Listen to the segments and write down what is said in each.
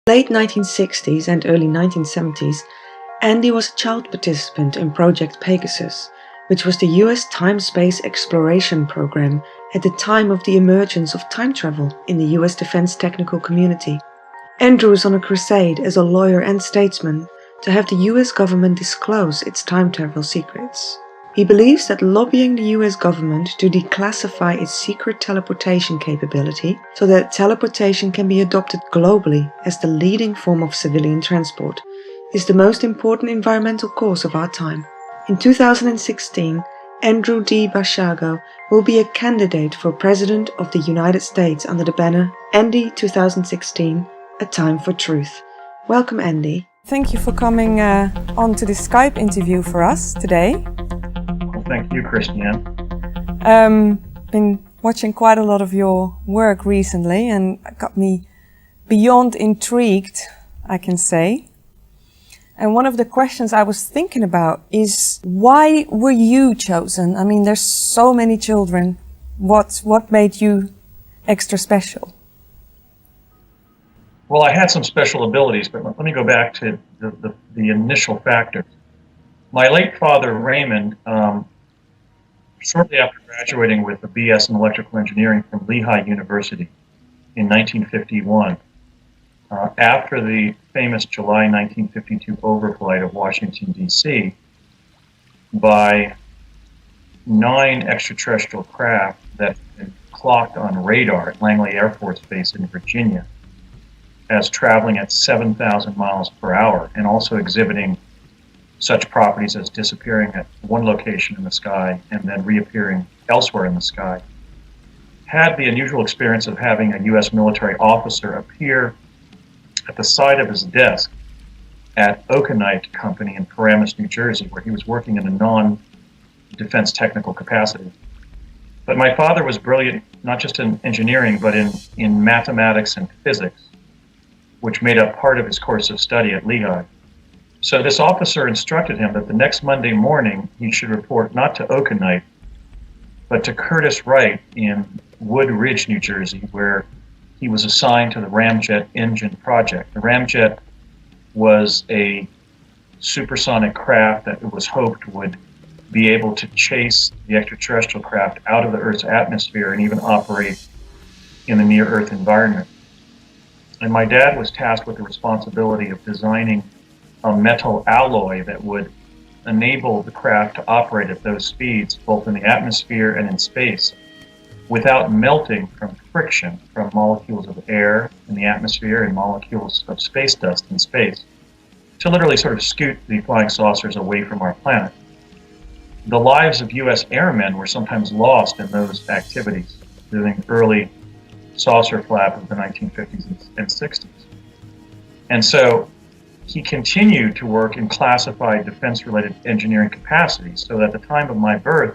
Late 1960s and early 1970s, Andy was a child participant in Project Pegasus, which was the US time-space exploration program at the time of the emergence of time travel in the US defense technical community. Andrew is on a crusade as a lawyer and statesman to have the US government disclose its time travel secrets. He believes that lobbying the US government to declassify its secret teleportation capability so that teleportation can be adopted globally as the leading form of civilian transport is the most important environmental cause of our time. In 2016, Andrew D. Bashago will be a candidate for President of the United States under the banner Andy 2016, A Time for Truth. Welcome, Andy. Thank you for coming on to this Skype interview for us today. Well, thank you, Christiane. Been watching quite a lot of your work recently and it got me beyond intrigued, I can say. And one of the questions I was thinking about is, why were you chosen? I mean, there's so many children. What made you extra special? Well, I had some special abilities, but let me go back to the initial factor. My late father, Raymond, shortly after graduating with a BS in electrical engineering from Lehigh University in 1951, after the famous July 1952 overflight of Washington, D.C., by 9 extraterrestrial craft that had been clocked on radar at Langley Air Force Base in Virginia as traveling at 7,000 miles per hour and also exhibiting such properties as disappearing at one location in the sky and then reappearing elsewhere in the sky, had the unusual experience of having a U.S. military officer appear at the side of his desk at Okanite Company in Paramus, New Jersey, where he was working in a non-defense technical capacity. But my father was brilliant, not just in engineering, but in mathematics and physics, which made up part of his course of study at Lehigh. So this officer instructed him that the next Monday morning he should report not to Okanite, but to Curtis Wright in Wood Ridge, New Jersey, where he was assigned to the ramjet engine project. The ramjet was a supersonic craft that it was hoped would be able to chase the extraterrestrial craft out of the Earth's atmosphere and even operate in the near-Earth environment. And my dad was tasked with the responsibility of designing a metal alloy that would enable the craft to operate at those speeds, both in the atmosphere and in space, without melting from friction from molecules of air in the atmosphere and molecules of space dust in space, to literally sort of scoot the flying saucers away from our planet. The lives of U.S. airmen were sometimes lost in those activities during the early saucer flap of the 1950s and 60s. And so he continued to work in classified defense-related engineering capacities, so that at the time of my birth,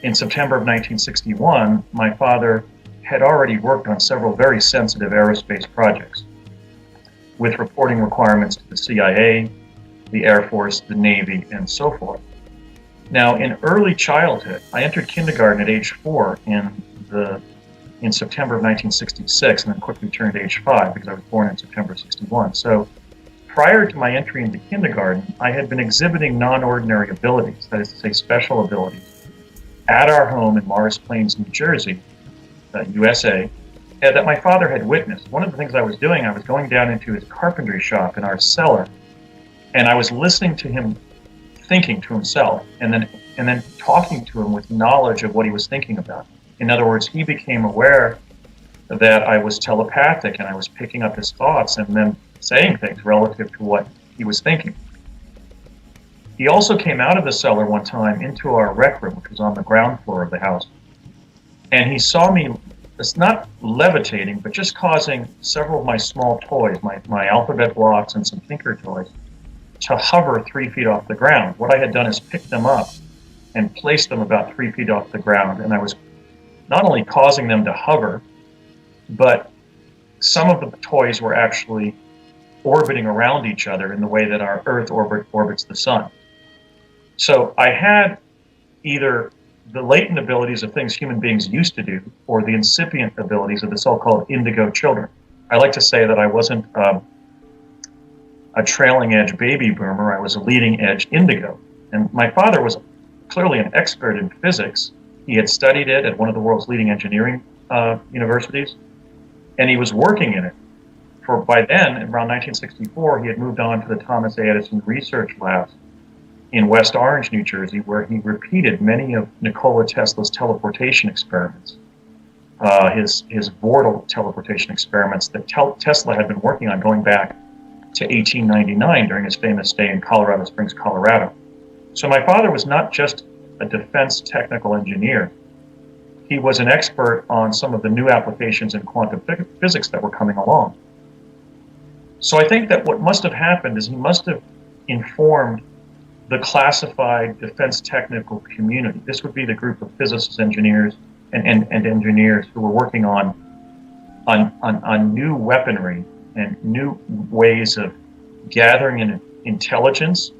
in September of 1961, my father had already worked on several very sensitive aerospace projects with reporting requirements to the CIA, the Air Force, the Navy, and so forth. Now, in early childhood, I entered kindergarten at age 4 in September of 1966, and then quickly turned age 5 because I was born in September of 61. So prior to my entry into kindergarten, I had been exhibiting non-ordinary abilities, that is to say special abilities, at our home in Morris Plains, New Jersey, USA, that my father had witnessed. One of the things I was doing, I was going down into his carpentry shop in our cellar, and I was listening to him thinking to himself, and then talking to him with knowledge of what he was thinking about. In other words, he became aware that I was telepathic and I was picking up his thoughts and then saying things relative to what he was thinking. He also came out of the cellar one time into our rec room, which was on the ground floor of the house, and he saw me, it's not levitating, but just causing several of my small toys, my alphabet blocks and some Tinker toys, to hover 3 feet off the ground. What I had done is pick them up and place them about 3 feet off the ground, and I was not only causing them to hover, but some of the toys were actually orbiting around each other in the way that our Earth orbits the sun. So I had either the latent abilities of things human beings used to do, or the incipient abilities of the so-called indigo children. I like to say that I wasn't a trailing edge baby boomer. I was a leading edge indigo. And my father was clearly an expert in physics. He had studied it at one of the world's leading engineering universities, and he was working in it. By then, around 1964, he had moved on to the Thomas A. Edison Research Labs in West Orange, New Jersey, where he repeated many of Nikola Tesla's teleportation experiments, his Vortal teleportation experiments that Tesla had been working on going back to 1899 during his famous stay in Colorado Springs, Colorado. So my father was not just a defense technical engineer. He was an expert on some of the new applications in quantum physics that were coming along. So I think that what must have happened is he must have informed the classified defense technical community. This would be the group of physicists, engineers, and engineers who were working on new weaponry and new ways of gathering intelligence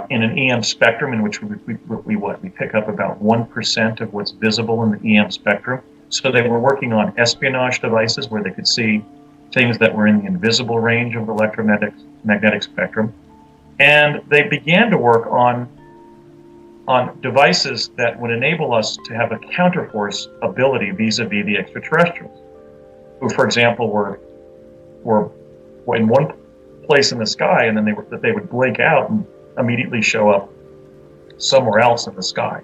in an EM spectrum in which we pick up about 1% of what's visible in the EM spectrum. So they were working on espionage devices where they could see things that were in the invisible range of the electromagnetic spectrum. And they began to work on devices that would enable us to have a counterforce ability vis-a-vis the extraterrestrials, who, for example, were in one place in the sky, and then they would blink out and immediately show up somewhere else in the sky.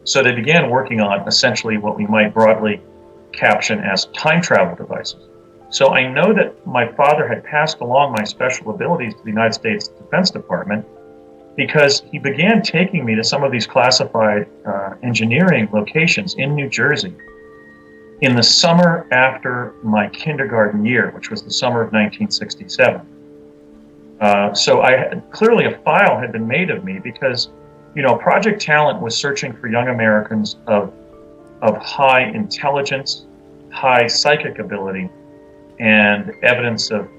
So they began working on essentially what we might broadly caption as time travel devices. So I know that my father had passed along my special abilities to the United States Defense Department because he began taking me to some of these classified engineering locations in New Jersey in the summer after my kindergarten year, which was the summer of 1967. So clearly a file had been made of me because, Project Talent was searching for young Americans of high intelligence, high psychic ability, and evidence of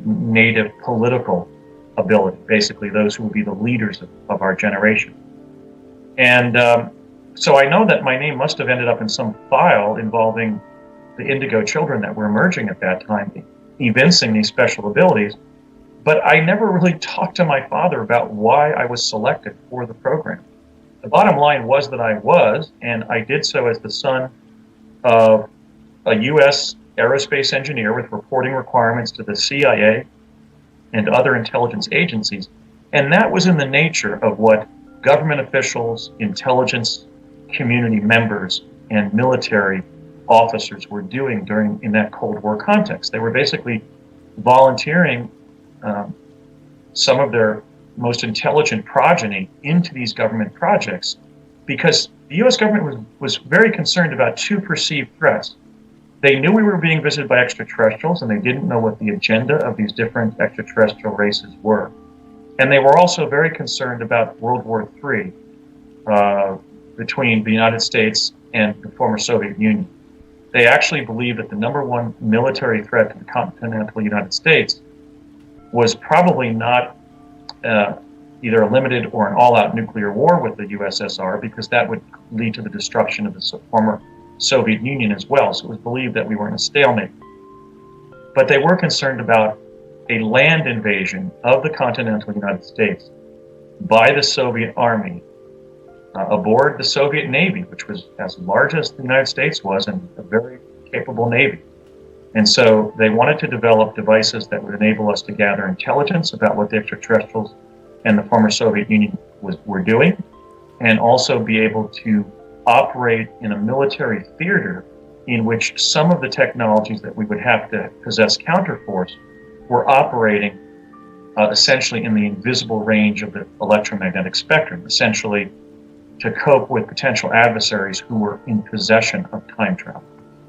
native political ability, basically those who will be the leaders of our generation. And so I know that my name must have ended up in some file involving the indigo children that were emerging at that time, evincing these special abilities. But I never really talked to my father about why I was selected for the program. The bottom line was that I was, and I did so as the son of a U.S. aerospace engineer with reporting requirements to the CIA and other intelligence agencies. And that was in the nature of what government officials, intelligence community members, and military officers were doing in that Cold War context. They were basically volunteering some of their most intelligent progeny into these government projects because the U.S. government was very concerned about two perceived threats. They knew we were being visited by extraterrestrials, and they didn't know what the agenda of these different extraterrestrial races were. And they were also very concerned about World War III between the United States and the former Soviet Union. They actually believed that the number one military threat to the continental United States was probably not either a limited or an all-out nuclear war with the USSR, because that would lead to the destruction of the former Soviet Union as well. So it was believed that we were in a stalemate. But they were concerned about a land invasion of the continental United States by the Soviet Army aboard the Soviet Navy, which was as large as the United States was and a very capable Navy. And so they wanted to develop devices that would enable us to gather intelligence about what the extraterrestrials and the former Soviet Union were doing, and also be able to operate in a military theater in which some of the technologies that we would have to possess counterforce were operating essentially in the invisible range of the electromagnetic spectrum, essentially to cope with potential adversaries who were in possession of time travel.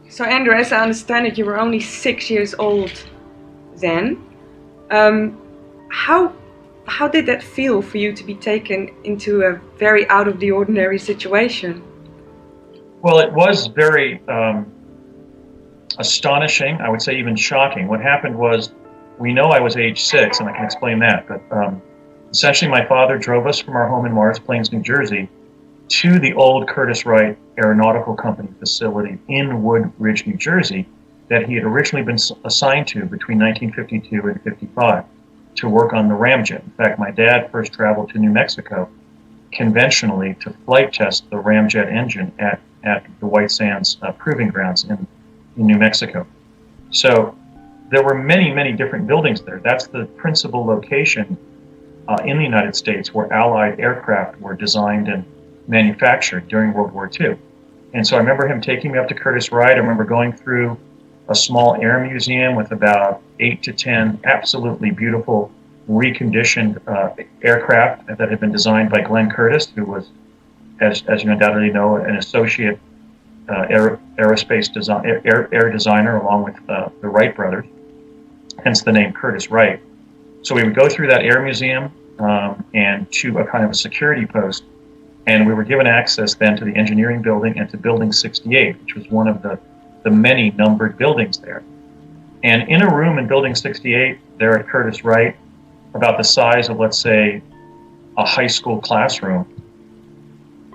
So Andrew, as I understand it, you were only 6 years old then. How did that feel for you to be taken into a very out of the ordinary situation? Well, it was very astonishing, I would say even shocking. What happened was, we know I was age 6, and I can explain that, but essentially my father drove us from our home in Morris Plains, New Jersey, to the old Curtiss-Wright Aeronautical Company facility in Wood Ridge, New Jersey, that he had originally been assigned to between 1952 and 55 to work on the ramjet. In fact, my dad first traveled to New Mexico conventionally to flight test the ramjet engine at the White Sands Proving Grounds in New Mexico. So there were many, many different buildings there. That's the principal location in the United States where Allied aircraft were designed and manufactured during World War II. And so I remember him taking me up to Curtiss Wright. I remember going through a small air museum with about 8 to 10 absolutely beautiful reconditioned aircraft that had been designed by Glenn Curtiss, who was, as you undoubtedly know, an associate aerospace air designer along with the Wright brothers, hence the name Curtiss Wright. So we would go through that air museum and to a kind of a security post, and we were given access then to the engineering building and to Building 68, which was one of the many numbered buildings there. And in a room in Building 68, there at Curtiss Wright, about the size of, let's say, a high school classroom,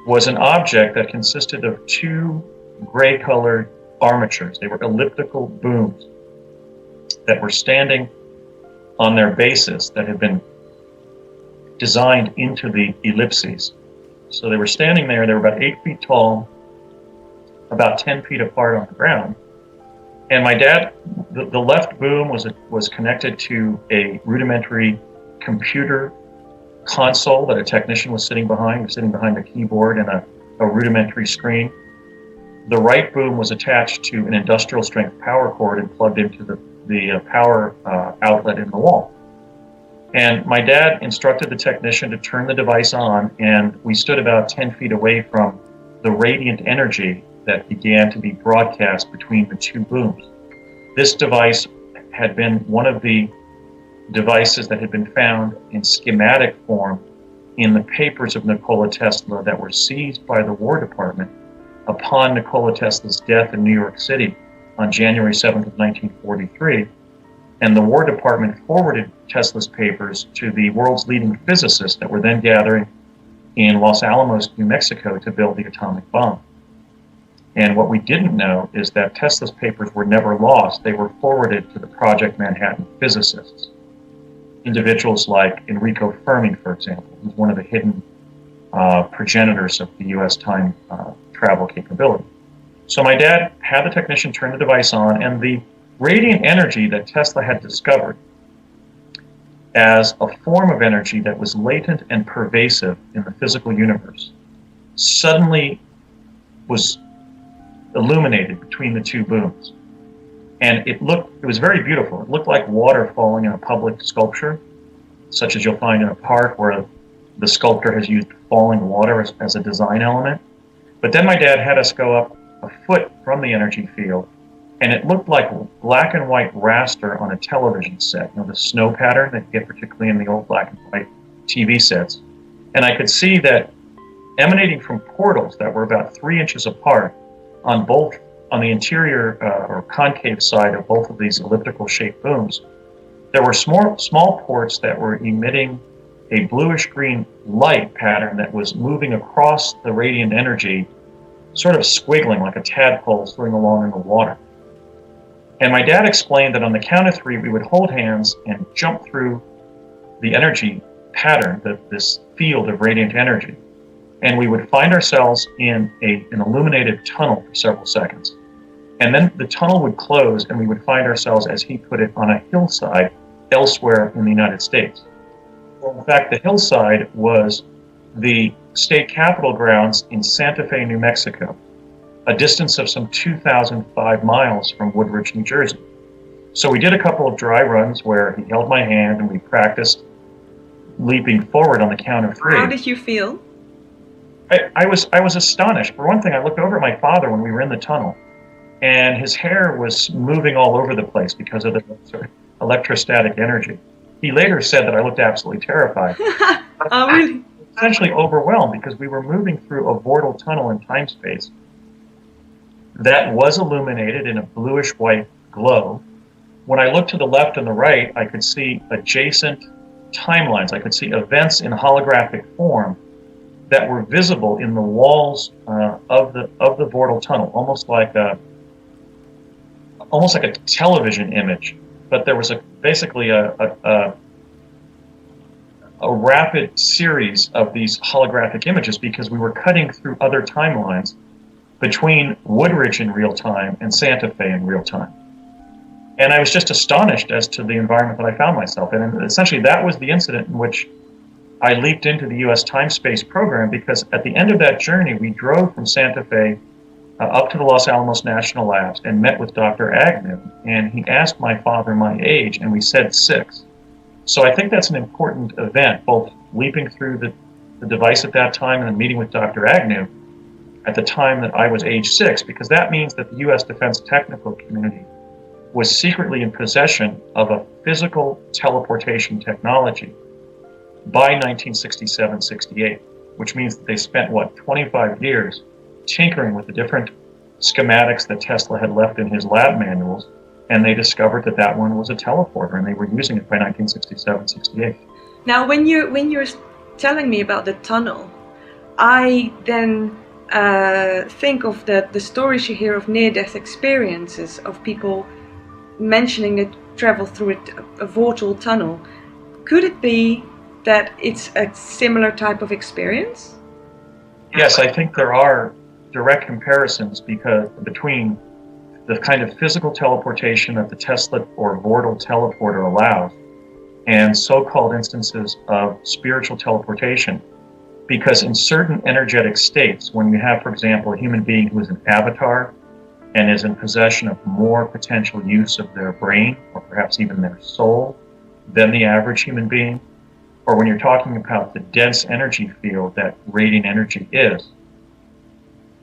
was an object that consisted of two gray-colored armatures. They were elliptical booms that were standing on their bases that had been designed into the ellipses. So they were standing there. They were about 8 feet tall, about 10 feet apart on the ground. And my dad, the left boom was connected to a rudimentary computer console that a technician was sitting behind. He was sitting behind a keyboard and a rudimentary screen. The right boom was attached to an industrial strength power cord and plugged into the power outlet in the wall. And my dad instructed the technician to turn the device on, and we stood about 10 feet away from the radiant energy that began to be broadcast between the two booms. This device had been one of the devices that had been found in schematic form in the papers of Nikola Tesla that were seized by the War Department upon Nikola Tesla's death in New York City on January 7th of 1943. And the War Department forwarded Tesla's papers to the world's leading physicists that were then gathering in Los Alamos, New Mexico, to build the atomic bomb. And what we didn't know is that Tesla's papers were never lost. They were forwarded to the Project Manhattan physicists. Individuals like Enrico Fermi, for example, who's one of the hidden progenitors of the U.S. time travel capability. So my dad had the technician turn the device on, and the radiant energy that Tesla had discovered as a form of energy that was latent and pervasive in the physical universe suddenly was illuminated between the two booms. And it was very beautiful. It looked like water falling in a public sculpture, such as you'll find in a park where the sculptor has used falling water as a design element. But then my dad had us go up a foot from the energy field, and it looked like black and white raster on a television set, the snow pattern that you get particularly in the old black and white TV sets. And I could see that emanating from portals that were about 3 inches apart on the interior or concave side of both of these elliptical shaped booms, there were small ports that were emitting a bluish green light pattern that was moving across the radiant energy, sort of squiggling like a tadpole swimming along in the water. And my dad explained that on the count of 3, we would hold hands and jump through the energy pattern, this field of radiant energy. And we would find ourselves in an illuminated tunnel for several seconds. And then the tunnel would close, and we would find ourselves, as he put it, on a hillside elsewhere in the United States. Well, in fact, the hillside was the state capitol grounds in Santa Fe, New Mexico, a distance of some 2,005 miles from Woodbridge, New Jersey. So we did a couple of dry runs where he held my hand and we practiced leaping forward on the count of 3. How did you feel? I was astonished. For one thing, I looked over at my father when we were in the tunnel, and his hair was moving all over the place because of the sort of electrostatic energy. He later said that I looked absolutely terrified. Oh, really? Essentially overwhelmed because we were moving through a vortal tunnel in time space that was illuminated in a bluish white glow. When I looked to the left and the right, I could see adjacent timelines. I could see events in holographic form that were visible in the walls of the vortal tunnel, almost like almost like a television image, but there was basically a rapid series of these holographic images because we were cutting through other timelines between Woodridge in real time and Santa Fe in real time. And I was just astonished as to the environment that I found myself in. And essentially that was the incident in which I leaped into the U.S. time-space program, because at the end of that journey, we drove from Santa Fe up to the Los Alamos National Labs and met with Dr. Agnew. And he asked my father my age, and we said 6. So I think that's an important event, both leaping through the device at that time and then meeting with Dr. Agnew at the time that I was age 6, because that means that the U.S. defense technical community was secretly in possession of a physical teleportation technology by 1967-68, which means that they spent, 25 years tinkering with the different schematics that Tesla had left in his lab manuals, and they discovered that that one was a teleporter, and they were using it by 1967-68. Now, when you're telling me about the tunnel, I then think of the stories you hear of near-death experiences, of people mentioning they travel through a vortal tunnel. Could it be that it's a similar type of experience? Yes, I think there are direct comparisons between the kind of physical teleportation that the Tesla or vortal teleporter allows and so-called instances of spiritual teleportation. Because in certain energetic states, when you have, for example, a human being who is an avatar and is in possession of more potential use of their brain or perhaps even their soul than the average human being, or when you're talking about the dense energy field that radiant energy is,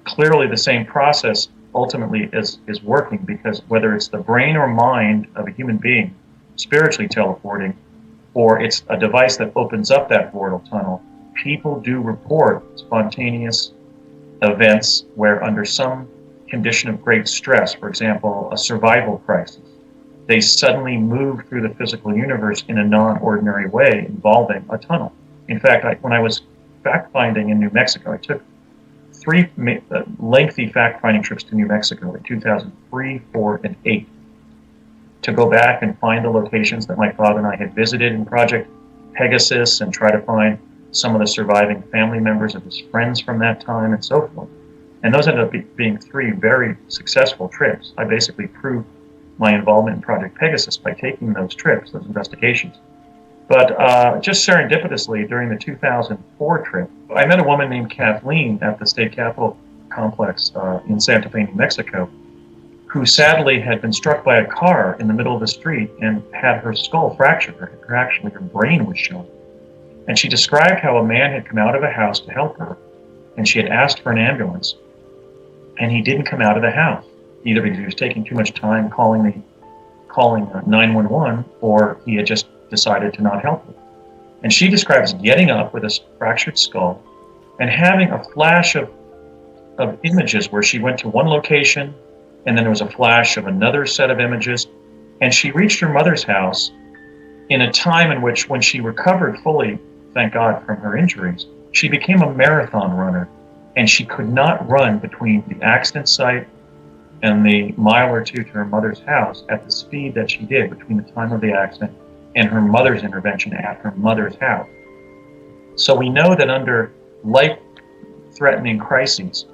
clearly the same process ultimately is working, because whether it's the brain or mind of a human being spiritually teleporting, or it's a device that opens up that vortal tunnel, people do report spontaneous events where under some condition of great stress, for example, a survival crisis, they suddenly move through the physical universe in a non-ordinary way involving a tunnel. In fact, when I was fact-finding in New Mexico, I took 3 lengthy fact-finding trips to New Mexico in 2003, 4, and 8 to go back and find the locations that my father and I had visited in Project Pegasus and try to find some of the surviving family members of his friends from that time and so forth. And those ended up being 3 very successful trips. I basically proved my involvement in Project Pegasus by taking those trips, those investigations. But just serendipitously, during the 2004 trip, I met a woman named Kathleen at the State Capitol Complex in Santa Fe, New Mexico, who sadly had been struck by a car in the middle of the street and had her skull fractured. Her brain was showing. And she described how a man had come out of a house to help her, and she had asked for an ambulance, and he didn't come out of the house, either because he was taking too much time calling 911, or he had just decided to not help her. And she describes getting up with a fractured skull and having a flash of images where she went to one location, and then there was a flash of another set of images, and she reached her mother's house in a time in which, when she recovered fully, thank God, from her injuries, she became a marathon runner, and she could not run between the accident site and the mile or 2 to her mother's house at the speed that she did between the time of the accident and her mother's intervention at her mother's house. So we know that under life-threatening crises,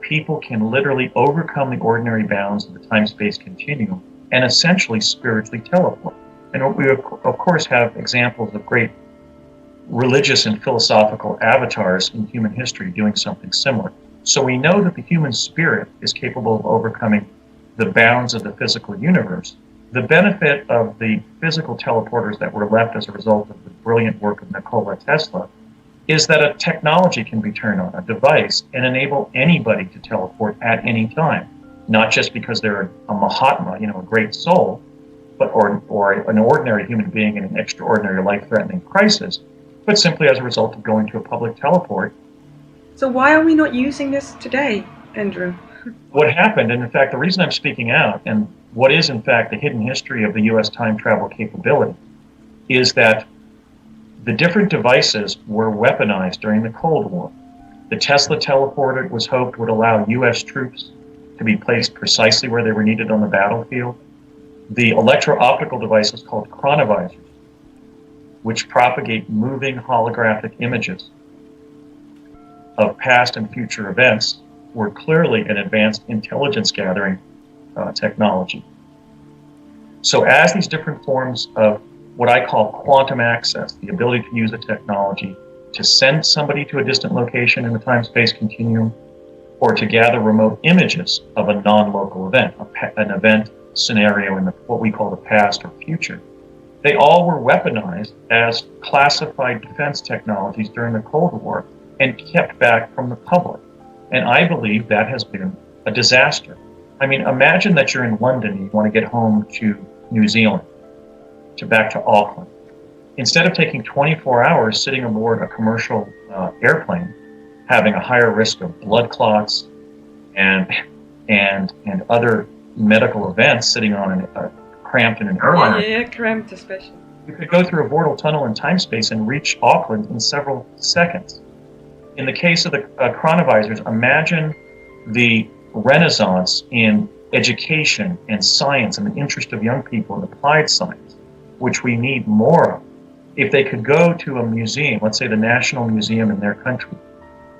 people can literally overcome the ordinary bounds of the time-space continuum and essentially spiritually teleport. And we, of course, have examples of great religious and philosophical avatars in human history doing something similar. So we know that the human spirit is capable of overcoming the bounds of the physical universe. The benefit of the physical teleporters that were left as a result of the brilliant work of Nikola Tesla is that a technology can be turned on, a device, and enable anybody to teleport at any time, not just because they're a Mahatma, a great soul, but or an ordinary human being in an extraordinary life-threatening crisis, but simply as a result of going to a public teleport. So why are we not using this today, Andrew? What happened, and in fact the reason I'm speaking out, and what is in fact the hidden history of the U.S. time travel capability, is that the different devices were weaponized during the Cold War. The Tesla teleporter was hoped would allow U.S. troops to be placed precisely where they were needed on the battlefield. the electro-optical devices called chronovisors, which propagate moving holographic images of past and future events, were clearly an advanced intelligence gathering technology. So as these different forms of what I call quantum access, the ability to use a technology to send somebody to a distant location in the time-space continuum, or to gather remote images of a non-local event, an event scenario in what we call the past or future, they all were weaponized as classified defense technologies during the Cold War and kept back from the public. And I believe that has been a disaster. I mean, imagine that you're in London and you want to get home to New Zealand, back to Auckland. Instead of taking 24 hours sitting aboard a commercial airplane, having a higher risk of blood clots and other medical events sitting on cramped in an airliner. Yeah, cramped especially. You could go through a vortal tunnel in time-space and reach Auckland in several seconds. In the case of the chronovisors, imagine the renaissance in education and science and the interest of young people in applied science, which we need more of. If they could go to a museum, let's say the National Museum in their country,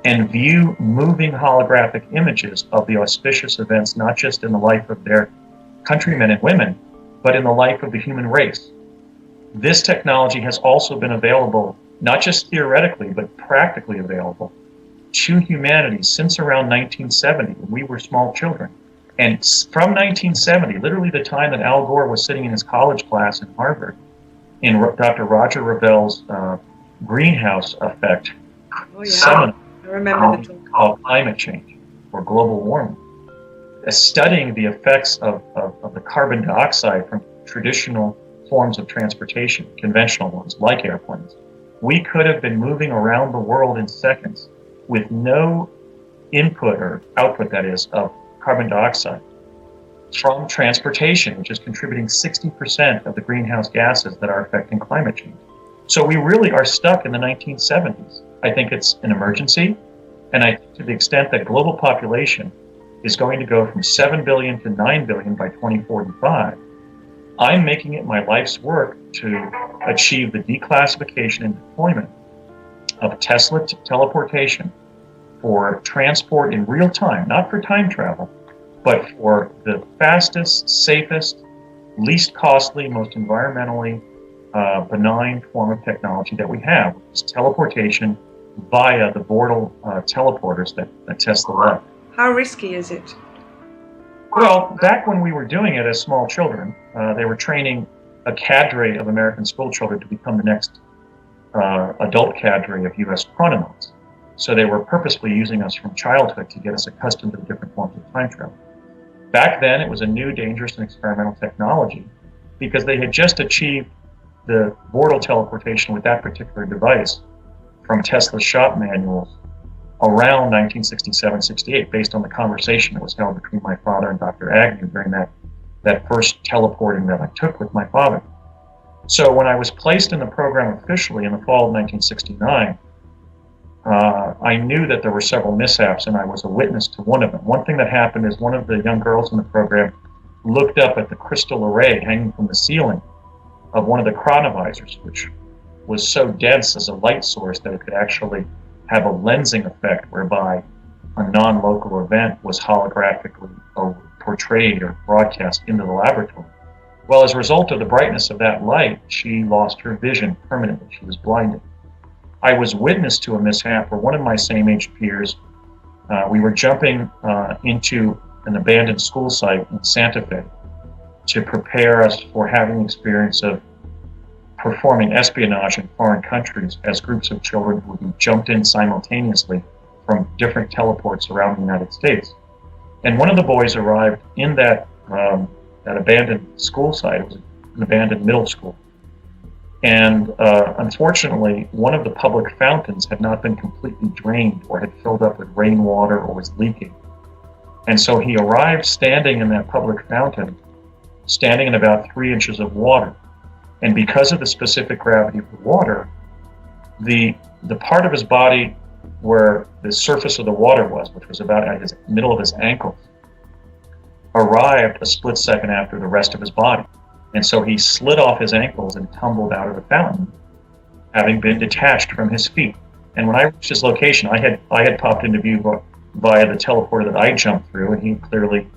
and view moving holographic images of the auspicious events, not just in the life of their countrymen and women, but in the life of the human race. This technology has also been available, not just theoretically, but practically available to humanity since around 1970, when we were small children. And from 1970, literally the time that Al Gore was sitting in his college class in Harvard, in Dr. Roger Revell's greenhouse effect seminar, I remember the talk. Called climate change or global warming, studying the effects of the carbon dioxide from traditional forms of transportation, conventional ones like airplanes. We could have been moving around the world in seconds with no input or output, that is, of carbon dioxide from transportation, which is contributing 60% of the greenhouse gases that are affecting climate change. So we really are stuck in the 1970s. I think it's an emergency, and I think to the extent that global population is going to go from 7 billion to 9 billion by 2045, I'm making it my life's work to achieve the declassification and deployment of Tesla teleportation for transport in real time, not for time travel, but for the fastest, safest, least costly, most environmentally benign form of technology that we have, which is teleportation via the Bortle teleporters that Tesla left. How risky is it? Well, back when we were doing it as small children, they were training a cadre of American school children to become the next adult cadre of U.S. chrononauts. So they were purposely using us from childhood to get us accustomed to the different forms of time travel. Back then, it was a new, dangerous, and experimental technology because they had just achieved the Bortle teleportation with that particular device from Tesla's shop manuals around 1967-68, based on the conversation that was held between my father and Dr. Agnew during that first teleporting that I took with my father. So when I was placed in the program officially in the fall of 1969, I knew that there were several mishaps, and I was a witness to one of them. One thing that happened is one of the young girls in the program looked up at the crystal array hanging from the ceiling of one of the chronovisors, which was so dense as a light source that it could actually have a lensing effect whereby a non-local event was holographically portrayed or broadcast into the laboratory. Well, as a result of the brightness of that light, she lost her vision permanently. She was blinded. I was witness to a mishap where one of my same-age peers, we were jumping into an abandoned school site in Santa Fe to prepare us for having the experience of performing espionage in foreign countries as groups of children would be jumped in simultaneously from different teleports around the United States. And one of the boys arrived in that abandoned school site. It was an abandoned middle school. And unfortunately, one of the public fountains had not been completely drained or had filled up with rainwater or was leaking. And so he arrived standing in that public fountain, standing in about 3 inches of water. And because of the specific gravity of the water, the part of his body where the surface of the water was, which was about at the middle of his ankles, arrived a split second after the rest of his body. And so he slid off his ankles and tumbled out of the fountain, having been detached from his feet. And when I reached his location, I had popped into view via the teleporter that I jumped through, and he clearly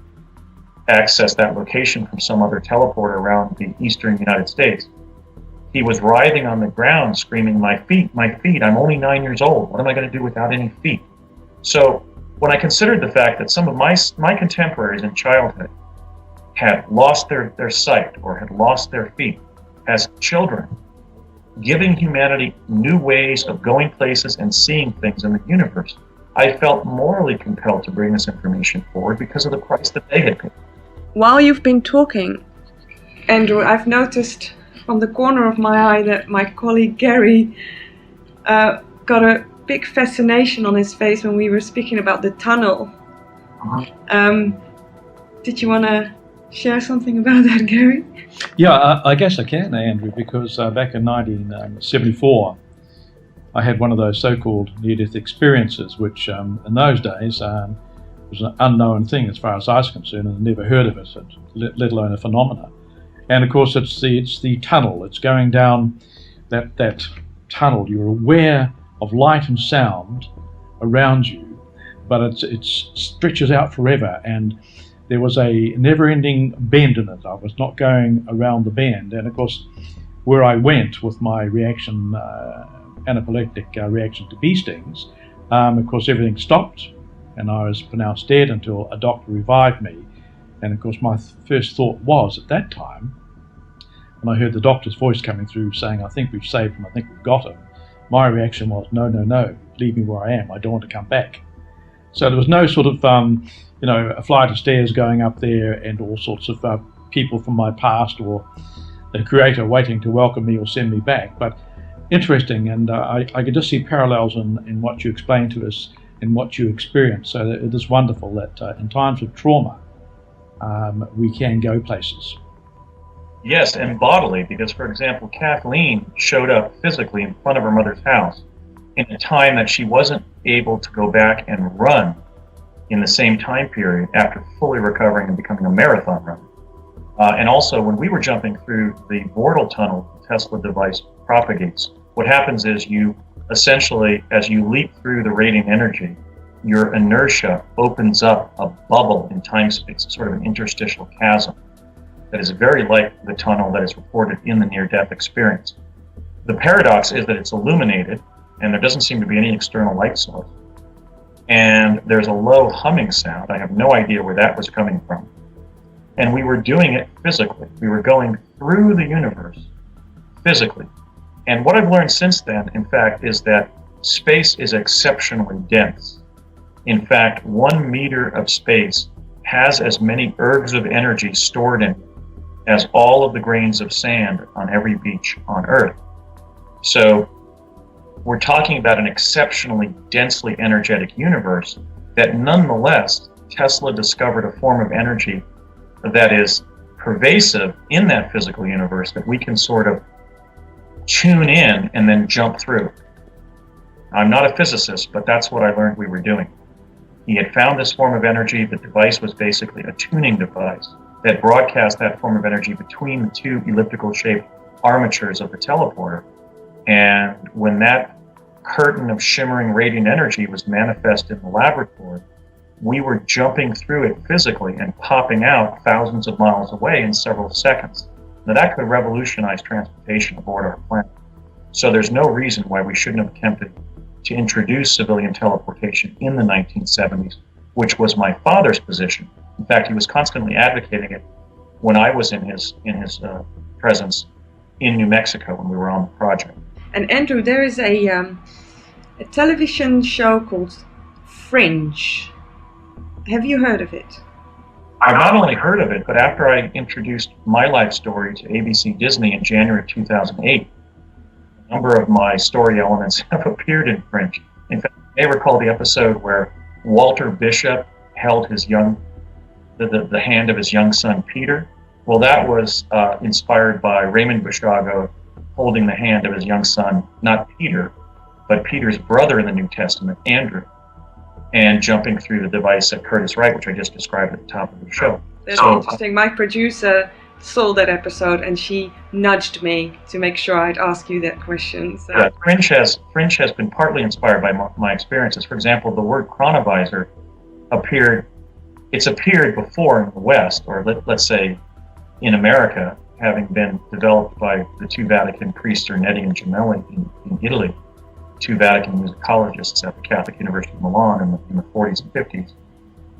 accessed that location from some other teleporter around the eastern United States. He was writhing on the ground, screaming, my feet, I'm only 9 years old. What am I going to do without any feet? So when I considered the fact that some of my contemporaries in childhood had lost their sight or had lost their feet as children, giving humanity new ways of going places and seeing things in the universe, I felt morally compelled to bring this information forward because of the price that they had paid. While you've been talking, Andrew, I've noticed from the corner of my eye that my colleague Gary got a big fascination on his face when we were speaking about the tunnel. Did you want to share something about that, Gary? Yeah, I guess I can, Andrew, because back in 1974, I had one of those so-called near-death experiences, which in those days was an unknown thing as far as I was concerned, and I'd never heard of it, let alone a phenomena. And of course, it's the tunnel. It's going down that tunnel. You're aware of light and sound around you, but it stretches out forever. And there was a never-ending bend in it. I was not going around the bend. And of course, where I went with my reaction, anaphylactic reaction to bee stings, of course, everything stopped, and I was pronounced dead until a doctor revived me. And of course, my first thought was, at that time, when I heard the doctor's voice coming through saying, I think we've saved him, I think we've got him, my reaction was, no, leave me where I am, I don't want to come back. So there was no sort of, a flight of stairs going up there and all sorts of people from my past or the Creator waiting to welcome me or send me back. But interesting, and I could just see parallels in what you explained to us and what you experienced. So it is wonderful that in times of trauma, we can go places. Yes, and bodily, because, for example, Kathleen showed up physically in front of her mother's house in a time that she wasn't able to go back and run in the same time period after fully recovering and becoming a marathon runner. And also, when we were jumping through the Bortle tunnel the Tesla device propagates, what happens is you essentially, as you leap through the radiant energy, your inertia opens up a bubble in time-space, sort of an interstitial chasm that is very like the tunnel that is reported in the near-death experience. The paradox is that it's illuminated, and there doesn't seem to be any external light source. And there's a low humming sound. I have no idea where that was coming from. And we were doing it physically. We were going through the universe physically. And what I've learned since then, in fact, is that space is exceptionally dense. In fact, 1 meter of space has as many ergs of energy stored in it as all of the grains of sand on every beach on Earth. So we're talking about an exceptionally densely energetic universe that nonetheless, Tesla discovered a form of energy that is pervasive in that physical universe that we can sort of tune in and then jump through. I'm not a physicist, but that's what I learned we were doing. He had found this form of energy. The device was basically a tuning device that broadcast that form of energy between the two elliptical-shaped armatures of the teleporter. And when that curtain of shimmering radiant energy was manifest in the laboratory, we were jumping through it physically and popping out thousands of miles away in several seconds. Now that could revolutionize transportation aboard our planet. So there's no reason why we shouldn't have attempted to introduce civilian teleportation in the 1970s, which was my father's position. In fact, he was constantly advocating it when I was in his presence in New Mexico when we were on the project. And Andrew, there is a television show called Fringe. Have you heard of it? I've not only heard of it, but after I introduced my life story to ABC Disney in January of 2008, a number of my story elements have appeared in Fringe. In fact, you may recall the episode where Walter Bishop held his the hand of his young son, Peter. Well, that was inspired by Raymond Bushago holding the hand of his young son, not Peter, but Peter's brother in the New Testament, Andrew, and jumping through the device at Curtiss Wright, which I just described at the top of the show. That's interesting. My producer saw that episode and she nudged me to make sure I'd ask you that question. So. Yeah, Fringe has been partly inspired by my experiences. For example, the word chronovisor appeared before in the West, or let's say in America, having been developed by the two Vatican priests, Ernetti and Gemelli in Italy, two Vatican musicologists at the Catholic University of Milan in the 40s and 50s.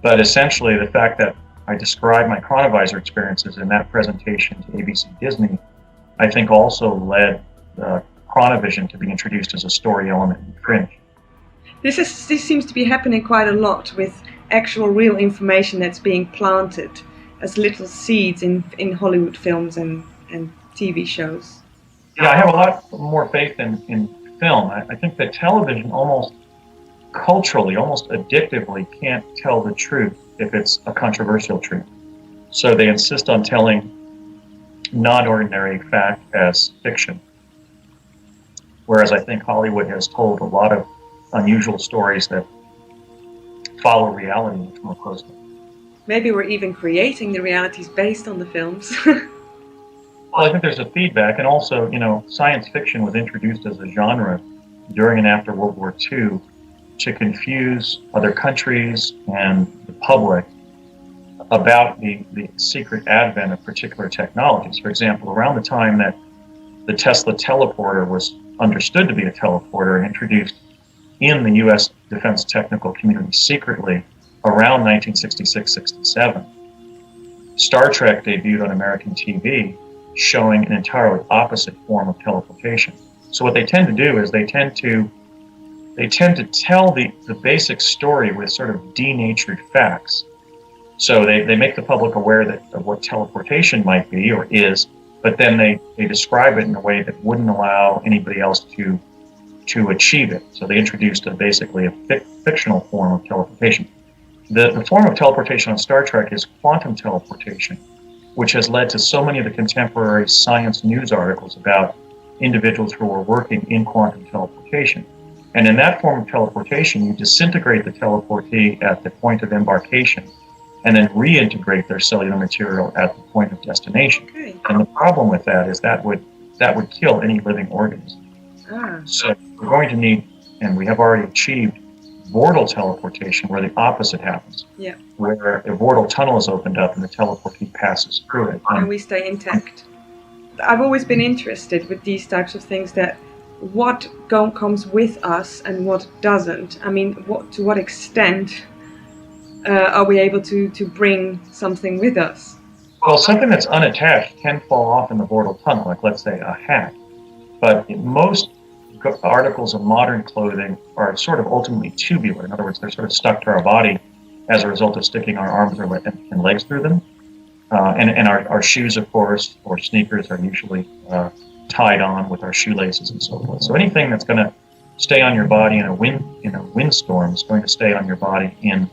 But essentially, the fact that I described my chronovisor experiences in that presentation to ABC Disney, I think also led chronovision to be introduced as a story element in Fringe. This seems to be happening quite a lot with actual real information that's being planted as little seeds in Hollywood films and TV shows. Yeah, I have a lot more faith in film. I think that television almost culturally, almost addictively can't tell the truth if it's a controversial truth. So they insist on telling non-ordinary fact as fiction. Whereas I think Hollywood has told a lot of unusual stories that follow reality much more closely. Maybe we're even creating the realities based on the films. Well, I think there's a feedback, and also, science fiction was introduced as a genre during and after World War II to confuse other countries and the public about the secret advent of particular technologies. For example, around the time that the Tesla teleporter was understood to be a teleporter and introduced in the U.S. defense technical community secretly around 1966-67, Star Trek debuted on American TV, showing an entirely opposite form of teleportation. So what they tend to do is they tend to tell the basic story with sort of denatured facts. So they make the public aware of what teleportation might be or is, but then they describe it in a way that wouldn't allow anybody else to achieve it. So they introduced basically a fictional form of teleportation. The form of teleportation on Star Trek is quantum teleportation, which has led to so many of the contemporary science news articles about individuals who are working in quantum teleportation. And in that form of teleportation, you disintegrate the teleportee at the point of embarkation and then reintegrate their cellular material at the point of destination. Okay. And the problem with that is that would kill any living organism. So we're going to need, and we have already achieved, vortal teleportation, where the opposite happens. Yeah. Where a vortal tunnel is opened up and the teleportee passes through it. And we stay intact. I've always been interested with these types of things, that what comes with us and what doesn't. I mean, to what extent are we able to bring something with us? Well, something that's unattached can fall off in the vortal tunnel, like let's say a hat. But most articles of modern clothing are sort of ultimately tubular. In other words, they're sort of stuck to our body as a result of sticking our arms and legs through them. And our shoes, of course, or sneakers are usually tied on with our shoelaces and so forth. So anything that's going to stay on your body in a windstorm is going to stay on your body in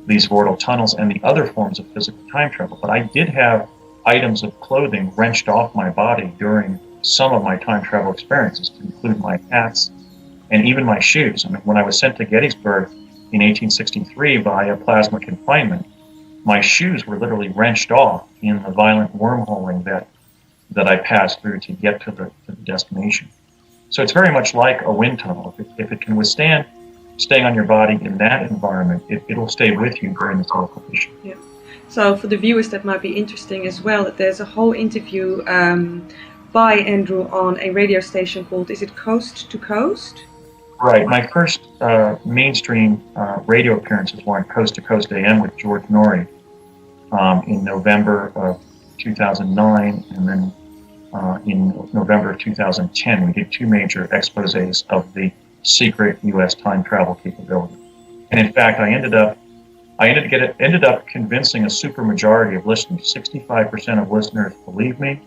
these vortal tunnels and the other forms of physical time travel. But I did have items of clothing wrenched off my body during some of my time travel experiences, to include my hats and even my shoes. I mean, when I was sent to Gettysburg in 1863 via plasma confinement, my shoes were literally wrenched off in the violent wormholing that I passed through to get to the destination. So it's very much like a wind tunnel. If it can withstand staying on your body in that environment, it'll stay with you during the teleportation. Yeah. So for the viewers, that might be interesting as well, that there's a whole interview by Andrew on a radio station called, is it Coast to Coast? Right. My first mainstream radio appearances were on Coast to Coast AM with George Norrie in November of 2009, and then in November of 2010, we did two major exposés of the secret U.S. time travel capability. And in fact, I ended up convincing a supermajority of listeners. 65% of listeners believed me,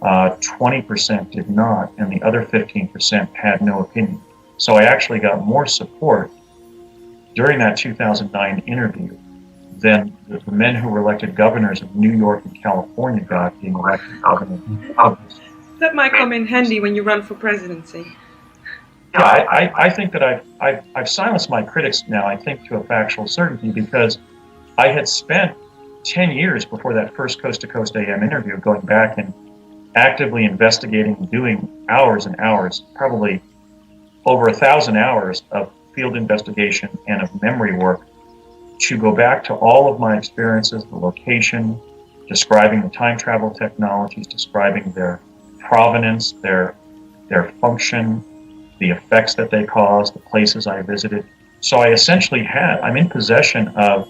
20% did not, and the other 15% had no opinion. So I actually got more support during that 2009 interview than the men who were elected governors of New York and California got being elected governor. That might come in handy when you run for presidency. Yeah, I think that I've silenced my critics now, I think, to a factual certainty, because I had spent 10 years before that first Coast to Coast AM interview, going back and actively investigating and doing hours and hours, probably over 1,000 hours of field investigation and of memory work to go back to all of my experiences, the location, describing the time travel technologies, describing their provenance, their function, the effects that they cause, the places I visited. So I essentially I'm in possession of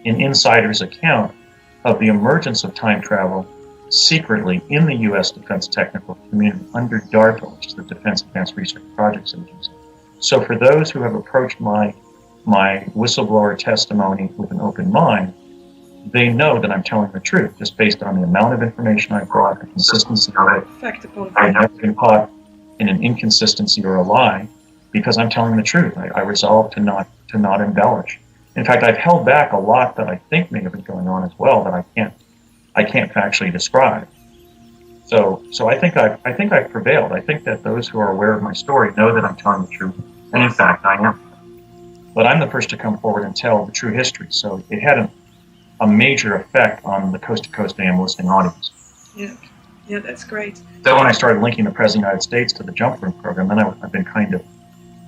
an insider's account of the emergence of time travel secretly in the U.S. Defense Technical Community under DARPA, which is the Defense Advanced Research Projects Agency. So for those who have approached my whistleblower testimony with an open mind, they know that I'm telling the truth, just based on the amount of information I brought, the consistency of it. I've never been caught in an inconsistency or a lie, because I'm telling the truth. I resolve to not embellish. In fact, I've held back a lot that I think may have been going on as well that I can't factually describe. So I think I've prevailed. I think that those who are aware of my story know that I'm telling the truth, and in fact I am. But I'm the first to come forward and tell the true history. So it had a major effect on the Coast to Coast AM listening audience. Yeah, that's great. Then when I started linking the President of the United States to the Jump Room program, then I've been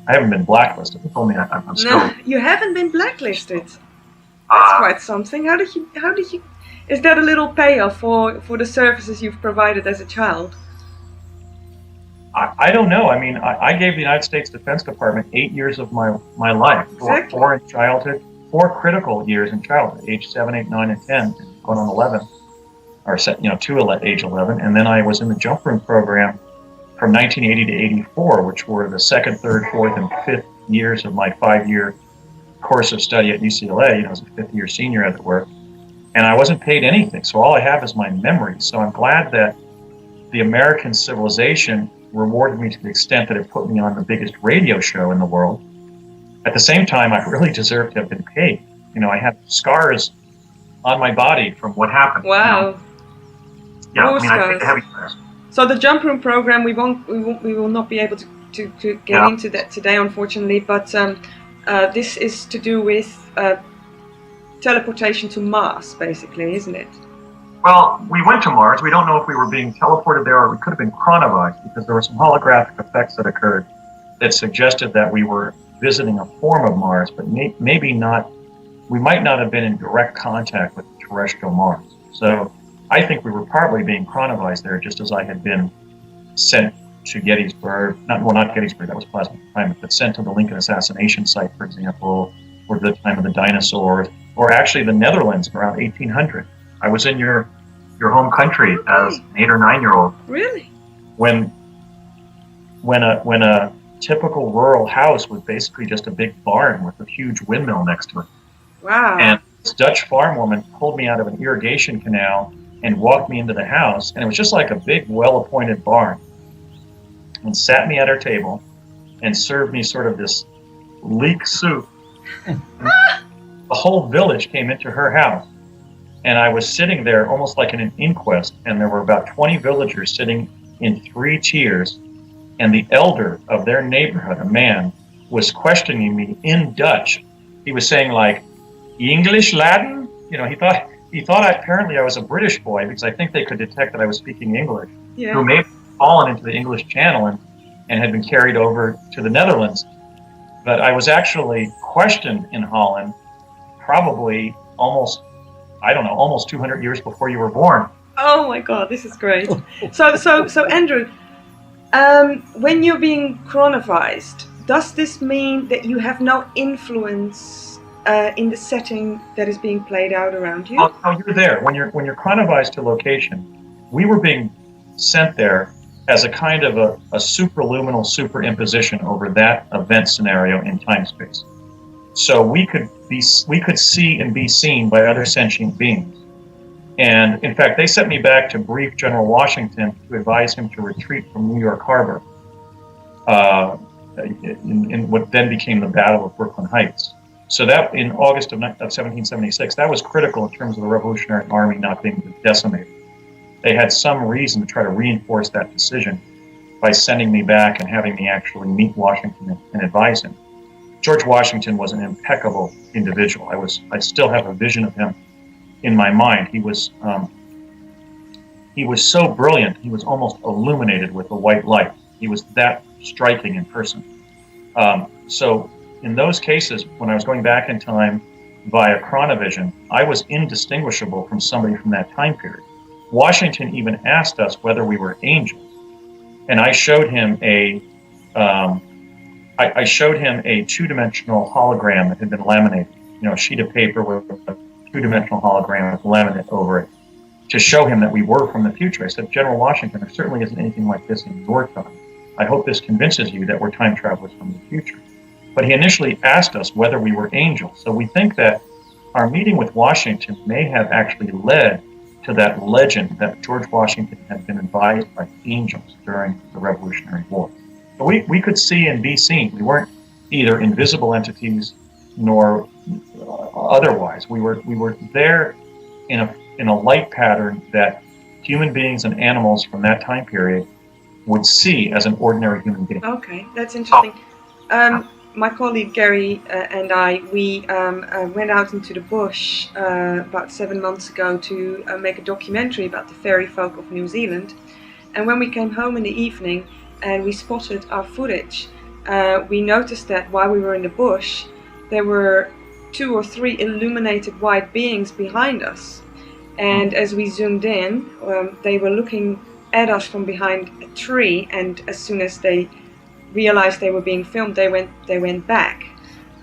I haven't been blacklisted. They told me I'm still. No, you haven't been blacklisted. That's quite something. How did you? Is that a little payoff for the services you've provided as a child? I don't know. I mean, I gave the United States Defense Department 8 years of my life. Exactly. Four in childhood, 4 critical years in childhood, age 7, 8, 9, and 10, going on 11, or to age 11. And then I was in the Jump Room program from 1980 to 84, which were the 2nd, 3rd, 4th, and 5th years of my 5-year course of study at UCLA. I was a 5th-year senior, as it were. And I wasn't paid anything, so all I have is my memory. So I'm glad that the American civilization rewarded me to the extent that it put me on the biggest radio show in the world. At the same time, I really deserved to have been paid. I have scars on my body from what happened. Wow. Yeah, I take heavy scars. So the Jump Room program, we will not be able to get into that today, unfortunately. But this is to do with teleportation to Mars, basically, isn't it? Well, we went to Mars. We don't know if we were being teleported there or we could have been chronovized, because there were some holographic effects that occurred that suggested that we were visiting a form of Mars, but maybe not. We might not have been in direct contact with terrestrial Mars. So I think we were partly being chronovized there, just as I had been sent to Gettysburg. Not Gettysburg, that was plasma confinement, but sent to the Lincoln assassination site, for example, or the time of the dinosaurs, or actually the Netherlands around 1800. I was in your home country as an 8 or 9-year-old. Really? When a typical rural house was basically just a big barn with a huge windmill next to it. Wow. And this Dutch farm woman pulled me out of an irrigation canal and walked me into the house, and it was just like a big, well-appointed barn, and sat me at her table and served me sort of this leek soup. The whole village came into her house, and I was sitting there almost like in an inquest, and there were about 20 villagers sitting in 3 tiers, and the elder of their neighborhood, a man, was questioning me in Dutch. He was saying, like, English, Latin? He thought apparently I was a British boy, because I think they could detect that I was speaking English, who may have fallen into the English Channel and had been carried over to the Netherlands. But I was actually questioned in Holland probably almost 200 years before you were born. Oh my God, this is great. So Andrew, when you're being chronovized, does this mean that you have no influence in the setting that is being played out around you? Oh, you're there. When you're chronovized to location, we were being sent there as a kind of a supraluminal superimposition over that event scenario in time-space. So we could see and be seen by other sentient beings. And in fact, they sent me back to brief General Washington to advise him to retreat from New York Harbor in what then became the Battle of Brooklyn Heights. So that in August of 1776, that was critical in terms of the Revolutionary Army not being decimated. They had some reason to try to reinforce that decision by sending me back and having me actually meet Washington and advise him. George Washington was an impeccable individual. I still have a vision of him in my mind. He was so brilliant. He was almost illuminated with a white light. He was that striking in person. So in those cases, when I was going back in time via chronovision, I was indistinguishable from somebody from that time period. Washington even asked us whether we were angels, and I showed him a two-dimensional hologram that had been laminated, a sheet of paper with a two-dimensional hologram with laminate over it, to show him that we were from the future. I said, General Washington, there certainly isn't anything like this in your time. I hope this convinces you that we're time travelers from the future. But he initially asked us whether we were angels. So we think that our meeting with Washington may have actually led to that legend that George Washington had been advised by angels during the Revolutionary War. So we could see and be seen. We weren't either invisible entities nor otherwise. We were there in a light pattern that human beings and animals from that time period would see as an ordinary human being. Okay, that's interesting. My colleague Gary and we went out into the bush about 7 months ago to make a documentary about the fairy folk of New Zealand. And when we came home in the evening and we spotted our footage, we noticed that while we were in the bush, there were 2 or 3 illuminated white beings behind us. And as we zoomed in, they were looking at us from behind a tree, and as soon as they realized they were being filmed, they went back.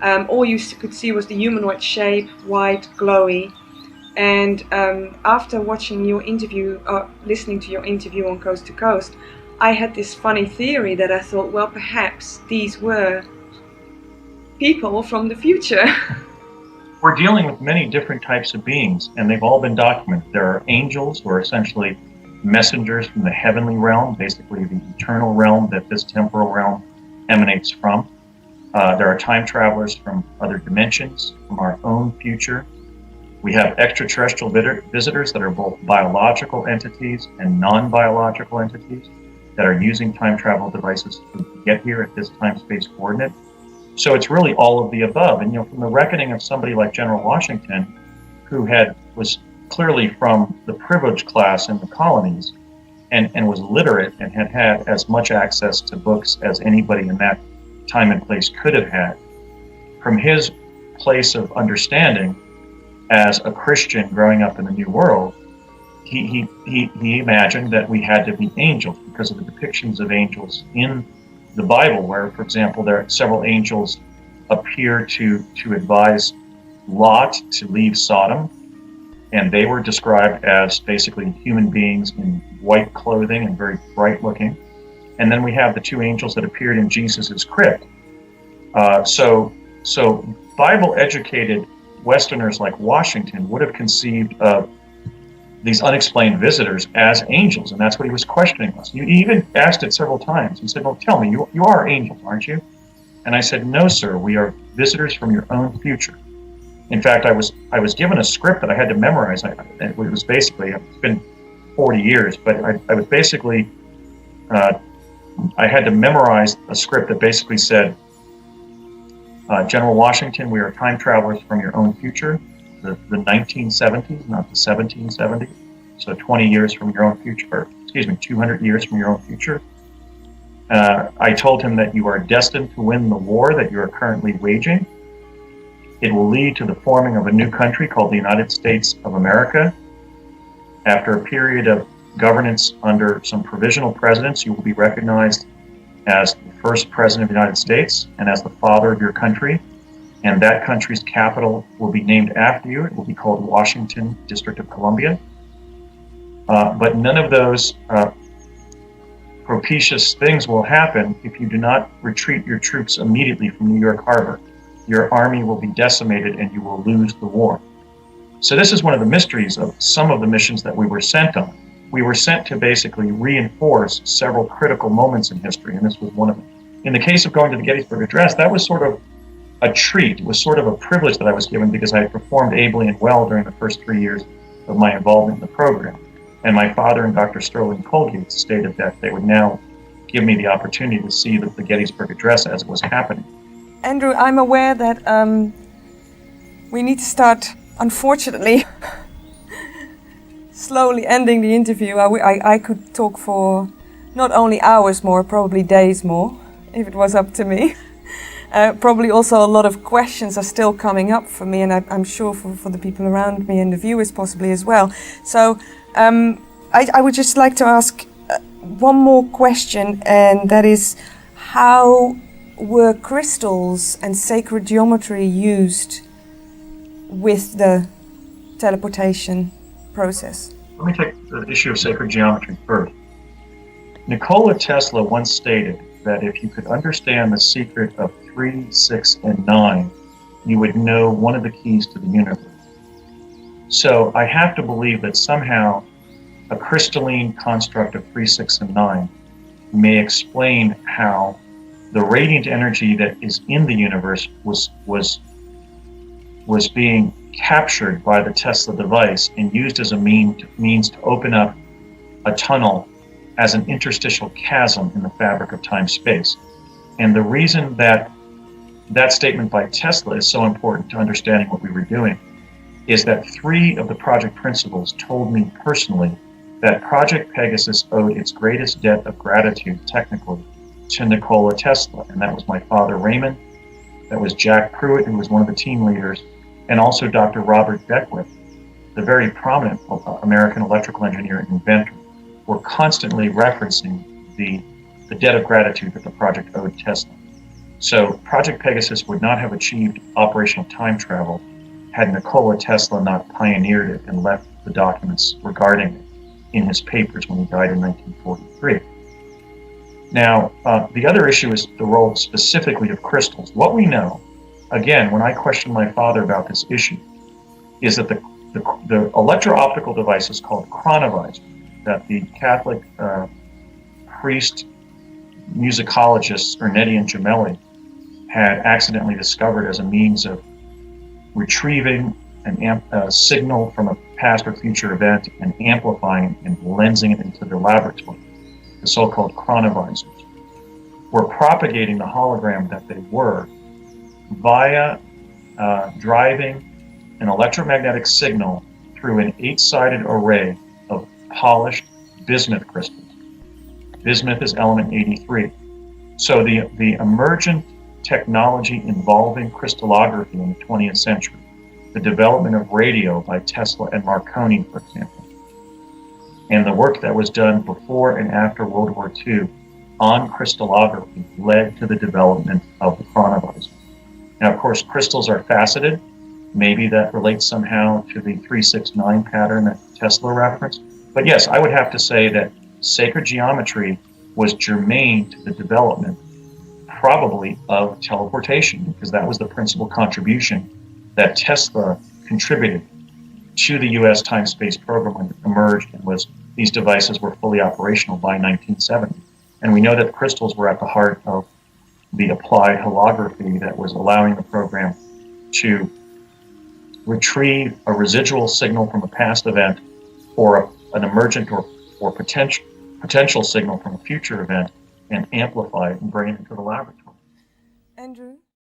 All you could see was the humanoid shape, white, glowy. And after watching your interview, or listening to your interview on Coast to Coast, I had this funny theory that I thought, well, perhaps these were people from the future. We're dealing with many different types of beings, and they've all been documented. There are angels, who are essentially messengers from the heavenly realm, basically the eternal realm that this temporal realm emanates from. There are time travelers from other dimensions, from our own future. We have extraterrestrial visitors that are both biological entities and non-biological entities that are using time travel devices to get here at this time-space coordinate. So it's really all of the above. And from the reckoning of somebody like General Washington, who was clearly from the privileged class in the colonies and was literate and had as much access to books as anybody in that time and place could have had, from his place of understanding as a Christian growing up in the New World, he imagined that we had to be angels because of the depictions of angels in the Bible, where, for example, there are several angels appear to advise Lot to leave Sodom, and they were described as basically human beings in white clothing and very bright looking. And then we have the 2 angels that appeared in Jesus's crypt. So Bible-educated Westerners like Washington would have conceived of these unexplained visitors as angels, and that's what he was questioning us. He even asked it several times. He said, well, tell me, you are angels, aren't you? And I said, no, sir, we are visitors from your own future. In fact, I was given a script that I had to memorize. It was basically, it's been 40 years, but I was basically, I had to memorize a script that basically said, General Washington, we are time travelers from your own future. The 1970s, not the 1770s. So 20 years from your own future, or 200 years from your own future. I told him that you are destined to win the war that you are currently waging. It will lead to the forming of a new country called the United States of America. After a period of governance under some provisional presidents, you will be recognized as the first president of the United States and as the father of your country. And that country's capital will be named after you. It will be called Washington, District of Columbia. But none of those propitious things will happen if you do not retreat your troops immediately from New York Harbor. Your army will be decimated and you will lose the war. So this is one of the mysteries of some of the missions that we were sent on. We were sent to basically reinforce several critical moments in history, and this was one of them. In the case of going to the Gettysburg Address, that was sort of a treat. It was sort of a privilege that I was given because I had performed ably and well during the first 3 years of my involvement in the program. And my father and Dr. Sterling Colgate stated that they would now give me the opportunity to see the Gettysburg Address as it was happening. Andrew, I'm aware that we need to start, unfortunately, slowly ending the interview. I could talk for not only hours more, probably days more, if it was up to me. Probably also a lot of questions are still coming up for me, and I'm sure for the people around me and the viewers possibly as well. So I would just like to ask one more question, and that is, how were crystals and sacred geometry used with the teleportation process? Let me take the issue of sacred geometry first. Nikola Tesla once stated that if you could understand the secret of 3, 6, and 9, you would know one of the keys to the universe. So I have to believe that somehow a crystalline construct of 3, 6, and 9 may explain how the radiant energy that is in the universe was being captured by the Tesla device and used as a means to open up a tunnel as an interstitial chasm in the fabric of time-space. And the reason that that statement by Tesla is so important to understanding what we were doing is that 3 of the project principals told me personally that Project Pegasus owed its greatest debt of gratitude, technically, to Nikola Tesla. And that was my father, Raymond, that was Jack Pruitt, who was one of the team leaders, and also Dr. Robert Beckwith, the very prominent American electrical engineer and inventor, were constantly referencing the debt of gratitude that the project owed Tesla. So Project Pegasus would not have achieved operational time travel had Nikola Tesla not pioneered it and left the documents regarding it in his papers when he died in 1943. Now, the other issue is the role specifically of crystals. What we know, again, when I questioned my father about this issue, is that the electro-optical devices called chronovisors that the Catholic priest musicologist Ernetti and Gemelli had accidentally discovered as a means of retrieving a signal from a past or future event and amplifying and lensing it into the laboratory, the so-called chronovisors, were propagating the hologram that they were via driving an electromagnetic signal through an 8-sided array of polished bismuth crystals. Bismuth is element 83. So the emergent technology involving crystallography in the 20th century, the development of radio by Tesla and Marconi, for example, and the work that was done before and after World War II on crystallography led to the development of the chronovisor. Now, of course, crystals are faceted. Maybe that relates somehow to the 369 pattern that Tesla referenced. But yes, I would have to say that sacred geometry was germane to the development, probably, of teleportation, because that was the principal contribution that Tesla contributed to the U.S. time-space program when it emerged, and these devices were fully operational by 1970. And we know that the crystals were at the heart of the applied holography that was allowing the program to retrieve a residual signal from a past event or an emergent or potential signal from a future event and amplify it and bring it into the laboratory. Andrew,